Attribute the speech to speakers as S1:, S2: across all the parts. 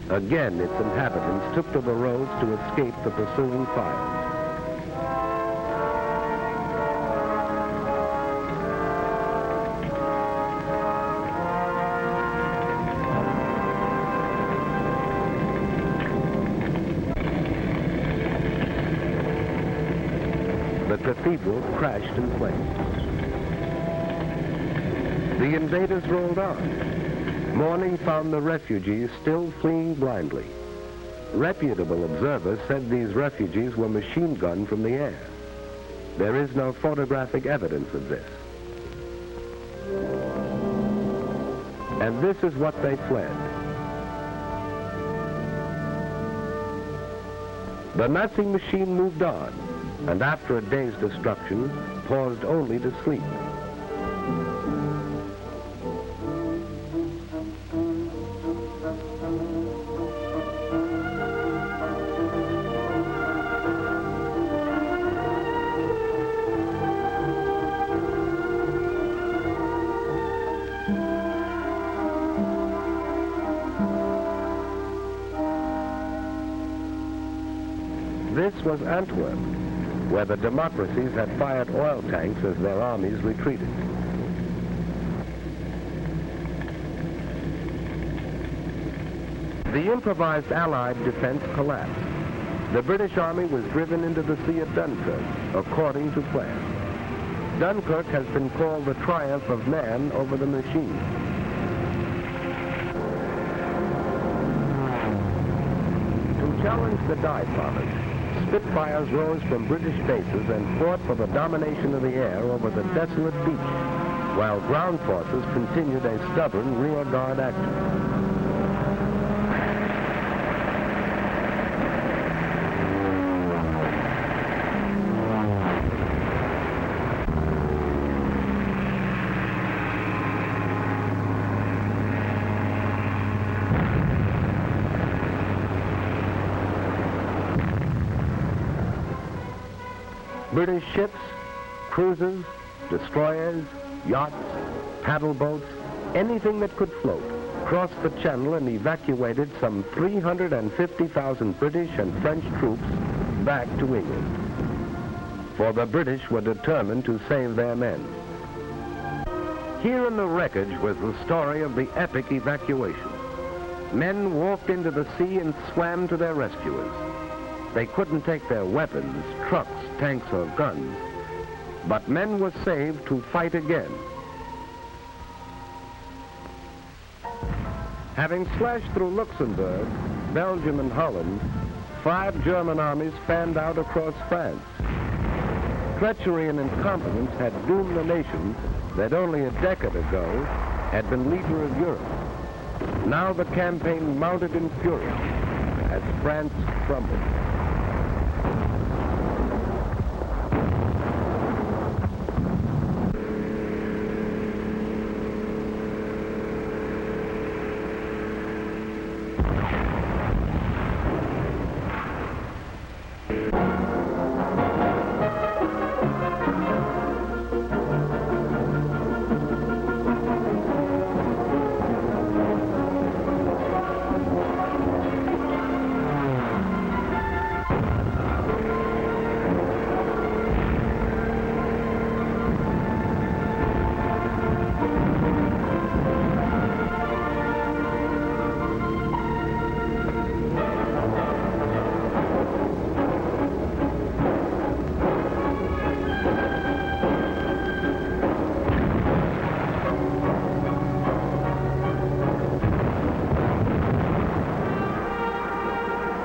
S1: Again, its inhabitants took to the roads to escape the pursuing fires. The cathedral crashed in flames. The invaders rolled on. Morning found the refugees still fleeing blindly. Reputable observers said these refugees were machine gunned from the air. There is no photographic evidence of this. And this is what they fled. The Nazi machine moved on, and after a day's destruction, paused only to sleep. This was Antwerp, where the democracies had fired oil tanks as their armies retreated. The improvised Allied defense collapsed. The British Army was driven into the Sea of Dunkirk, according to plan. Dunkirk has been called the triumph of man over the machine. To challenge the Die Promise, Spitfires rose from British bases and fought for the domination of the air over the desolate beach, while ground forces continued a stubborn rear guard action. British ships, cruisers, destroyers, yachts, paddle boats, anything that could float, crossed the channel and evacuated some 350,000 British and French troops back to England. For the British were determined to save their men. Here in the wreckage was the story of the epic evacuation. Men walked into the sea and swam to their rescuers. They couldn't take their weapons, trucks, tanks, or guns, but men were saved to fight again. Having slashed through Luxembourg, Belgium, and Holland, 5 German armies fanned out across France. Treachery and incompetence had doomed the nation that only a decade ago had been leader of Europe. Now the campaign mounted in fury as France crumbled.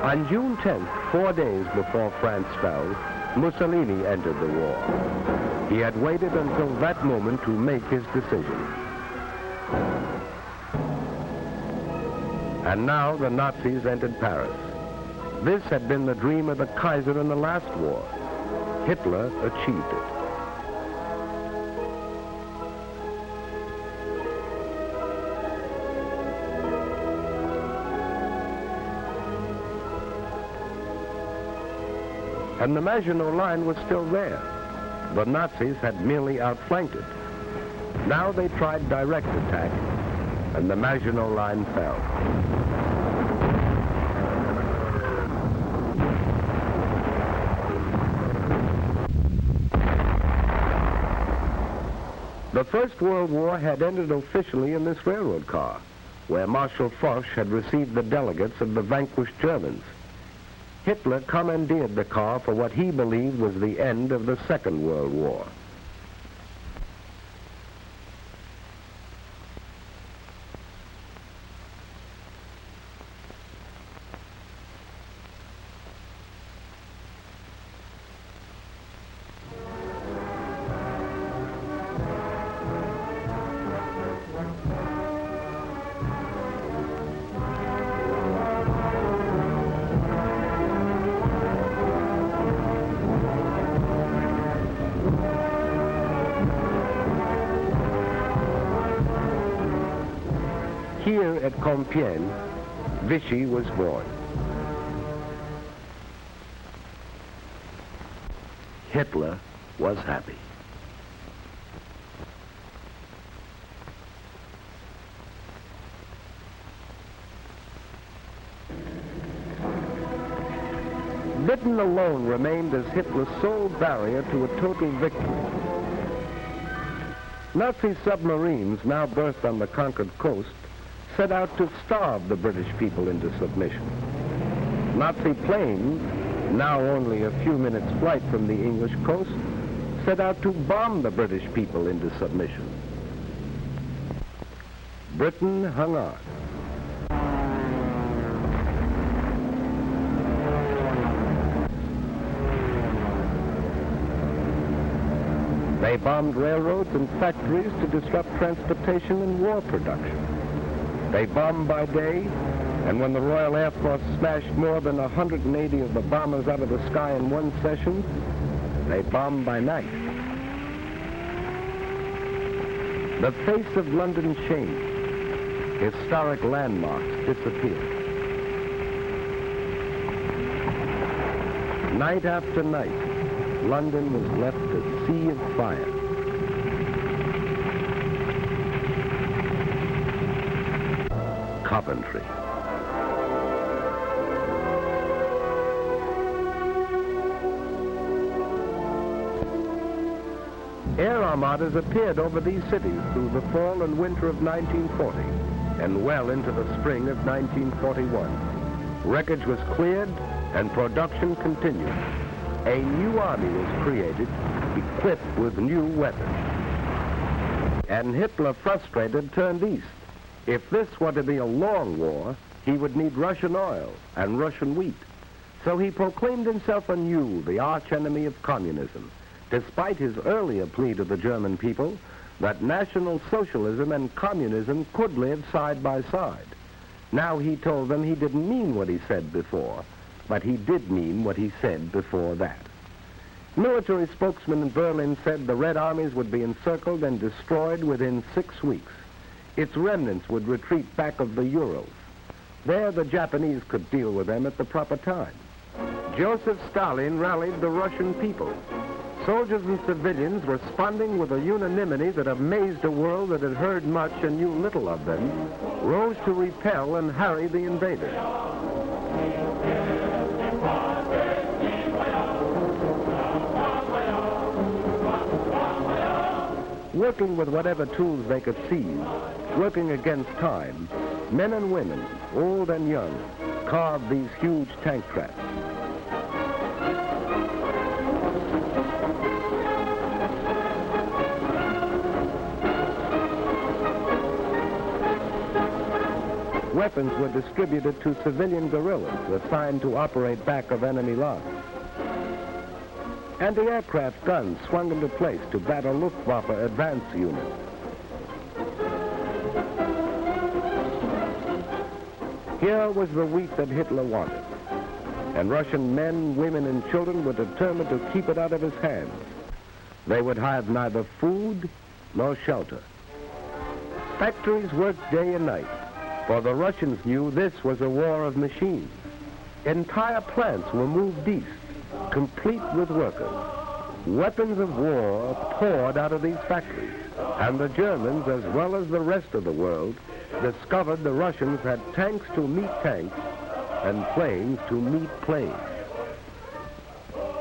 S1: On June 10th, 4 days before France fell, Mussolini entered the war. He had waited until that moment to make his decision. And now the Nazis entered Paris. This had been the dream of the Kaiser in the last war. Hitler achieved it. And the Maginot Line was still there. The Nazis had merely outflanked it. Now they tried direct attack, and the Maginot Line fell. The First World War had ended officially in this railroad car, where Marshal Foch had received the delegates of the vanquished Germans. Hitler commandeered the car for what he believed was the end of the Second World War. Here at Compiègne, Vichy was born. Hitler was happy. Britain alone remained as Hitler's sole barrier to a total victory. Nazi submarines, now berthed on the conquered coast, set out to starve the British people into submission. Nazi planes, now only a few minutes' flight from the English coast, set out to bomb the British people into submission. Britain hung on. They bombed railroads and factories to disrupt transportation and war production. They bombed by day, and when the Royal Air Force smashed more than 180 of the bombers out of the sky in one session, they bombed by night. The face of London changed. Historic landmarks disappeared. Night after night, London was left a sea of fire. Coventry. Air armadas appeared over these cities through the fall and winter of 1940 and well into the spring of 1941. Wreckage was cleared and production continued. A new army was created, equipped with new weapons. And Hitler, frustrated, turned east. If this were to be a long war, he would need Russian oil and Russian wheat. So he proclaimed himself anew the archenemy of communism, despite his earlier plea to the German people that National Socialism and communism could live side by side. Now he told them he didn't mean what he said before, but he did mean what he said before that. Military spokesman in Berlin said the Red Armies would be encircled and destroyed within 6 weeks. Its remnants would retreat back of the Urals. There the Japanese could deal with them at the proper time. Joseph Stalin rallied the Russian people. Soldiers and civilians responding with a unanimity that amazed a world that had heard much and knew little of them, rose to repel and harry the invaders. Working with whatever tools they could seize, working against time, men and women, old and young, carved these huge tank traps. Weapons were distributed to civilian guerrillas assigned to operate back of enemy lines. Anti-aircraft guns swung into place to battle Luftwaffe advance units. Here was the wheat that Hitler wanted, and Russian men, women, and children were determined to keep it out of his hands. They would have neither food nor shelter. Factories worked day and night, for the Russians knew this was a war of machines. Entire plants were moved east, complete with workers. Weapons of war poured out of these factories, and the Germans, as well as the rest of the world, discovered the Russians had tanks to meet tanks and planes to meet planes.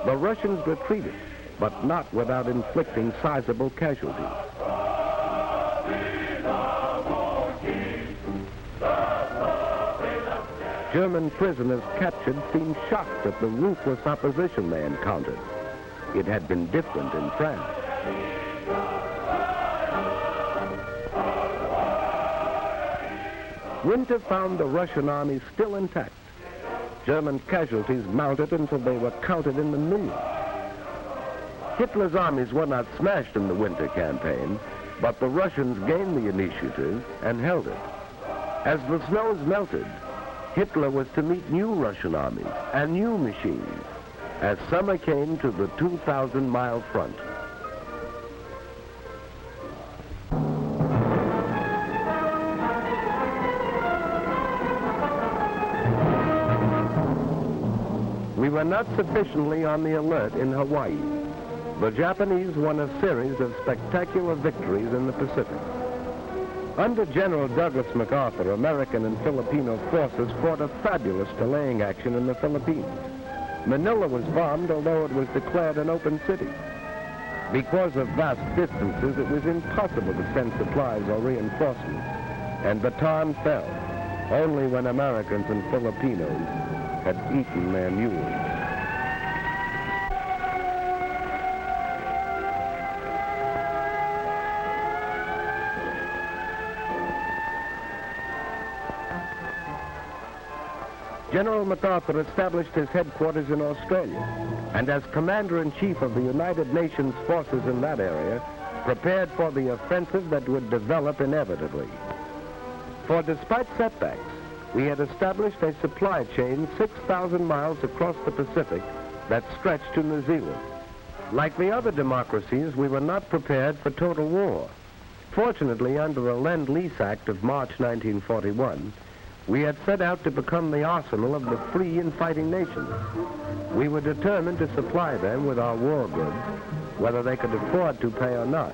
S1: The Russians retreated, but not without inflicting sizable casualties. German prisoners captured seemed shocked at the ruthless opposition they encountered. It had been different in France. Winter found the Russian army still intact. German casualties mounted until they were counted in the millions. Hitler's armies were not smashed in the winter campaign, but the Russians gained the initiative and held it. As the snows melted, Hitler was to meet new Russian armies and new machines as summer came to the 2,000-mile front. We were not sufficiently on the alert in Hawaii. The Japanese won a series of spectacular victories in the Pacific. Under General Douglas MacArthur, American and Filipino forces fought a fabulous delaying action in the Philippines. Manila was bombed, although it was declared an open city. Because of vast distances, it was impossible to send supplies or reinforcements, and Bataan fell, only when Americans and Filipinos had eaten their mules. General MacArthur established his headquarters in Australia, and as Commander-in-Chief of the United Nations forces in that area, prepared for the offensive that would develop inevitably. For despite setbacks, we had established a supply chain 6,000 miles across the Pacific that stretched to New Zealand. Like the other democracies, we were not prepared for total war. Fortunately, under the Lend-Lease Act of March 1941, we had set out to become the arsenal of the free and fighting nations. We were determined to supply them with our war goods, whether they could afford to pay or not.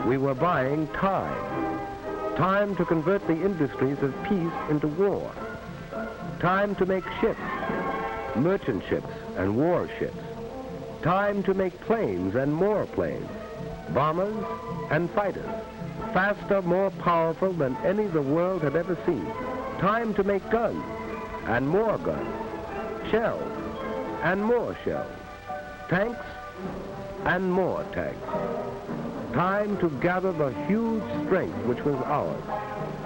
S1: We were buying time. Time to convert the industries of peace into war. Time to make ships, merchant ships and warships. Time to make planes and more planes, bombers and fighters, faster, more powerful than any the world had ever seen. Time to make guns and more guns, shells and more shells, tanks and more tanks. Time to gather the huge strength which was ours,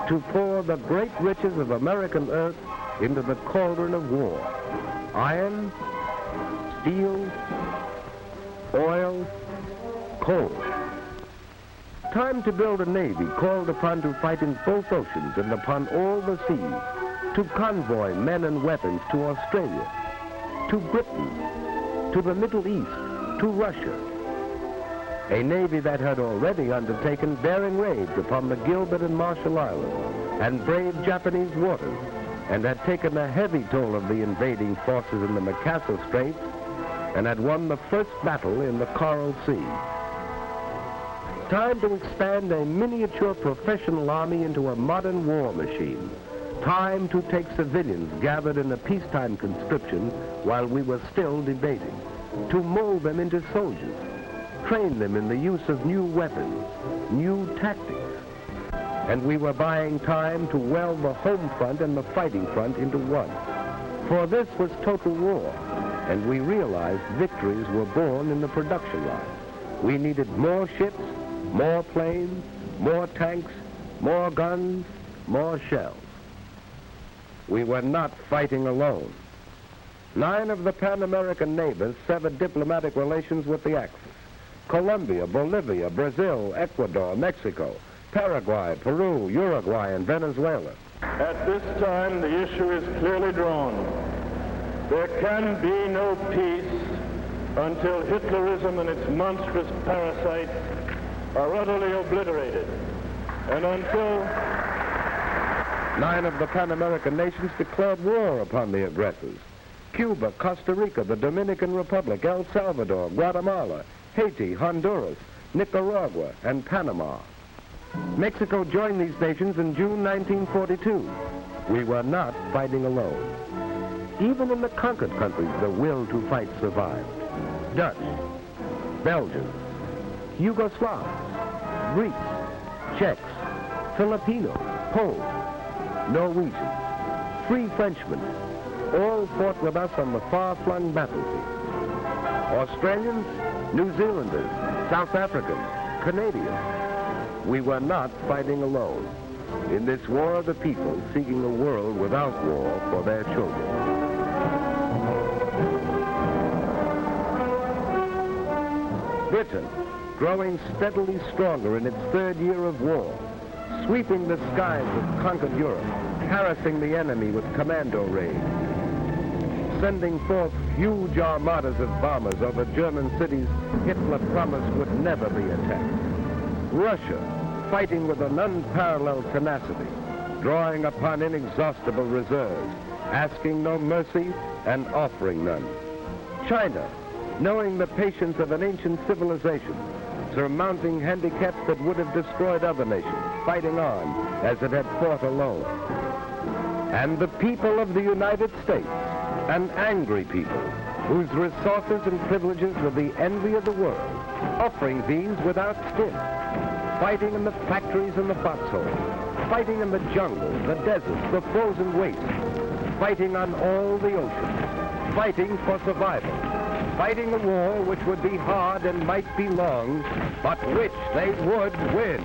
S1: to pour the great riches of American earth into the cauldron of war. Iron, steel, oil, coal. Time to build a navy called upon to fight in both oceans and upon all the seas, to convoy men and weapons to Australia, to Britain, to the Middle East, to Russia. A navy that had already undertaken daring raids upon the Gilbert and Marshall Islands and braved Japanese waters, and had taken a heavy toll of the invading forces in the Makassar Straits, and had won the first battle in the Coral Sea. Time to expand a miniature professional army into a modern war machine. Time to take civilians gathered in a peacetime conscription while we were still debating, to mold them into soldiers, train them in the use of new weapons, new tactics. And we were buying time to weld the home front and the fighting front into one. For this was total war, and we realized victories were born in the production line. We needed more ships, more planes, more tanks, more guns, more shells. We were not fighting alone. 9 of the Pan-American neighbors severed diplomatic relations with the Axis. Colombia, Bolivia, Brazil, Ecuador, Mexico, Paraguay, Peru, Uruguay, and Venezuela.
S2: At this time, the issue is clearly drawn. There can be no peace until Hitlerism and its monstrous parasites are utterly obliterated, and until
S1: 9 of the Pan-American nations declared war upon the aggressors. Cuba, Costa Rica, the Dominican Republic, El Salvador, Guatemala, Haiti, Honduras, Nicaragua, and Panama. Mexico joined these nations in June 1942. We were not fighting alone. Even in the conquered countries, the will to fight survived. Dutch, Belgians, Yugoslavs, Greeks, Czechs, Filipinos, Poles, Norwegians, free Frenchmen, all fought with us on the far-flung battlefield. Australians, New Zealanders, South Africans, Canadians. We were not fighting alone in this war of the people seeking a world without war for their children. Britain, growing steadily stronger in its third year of war, sweeping the skies of conquered Europe, harassing the enemy with commando raids, sending forth huge armadas of bombers over German cities Hitler promised would never be attacked. Russia, fighting with an unparalleled tenacity, drawing upon inexhaustible reserves, asking no mercy and offering none. China, knowing the patience of an ancient civilization, surmounting handicaps that would have destroyed other nations, fighting on as it had fought alone. And the people of the United States, an angry people, whose resources and privileges were the envy of the world, offering these without stint, fighting in the factories and the foxholes, fighting in the jungles, the deserts, the frozen wastes, fighting on all the oceans, fighting for survival, fighting a war which would be hard and might be long, but which they would win.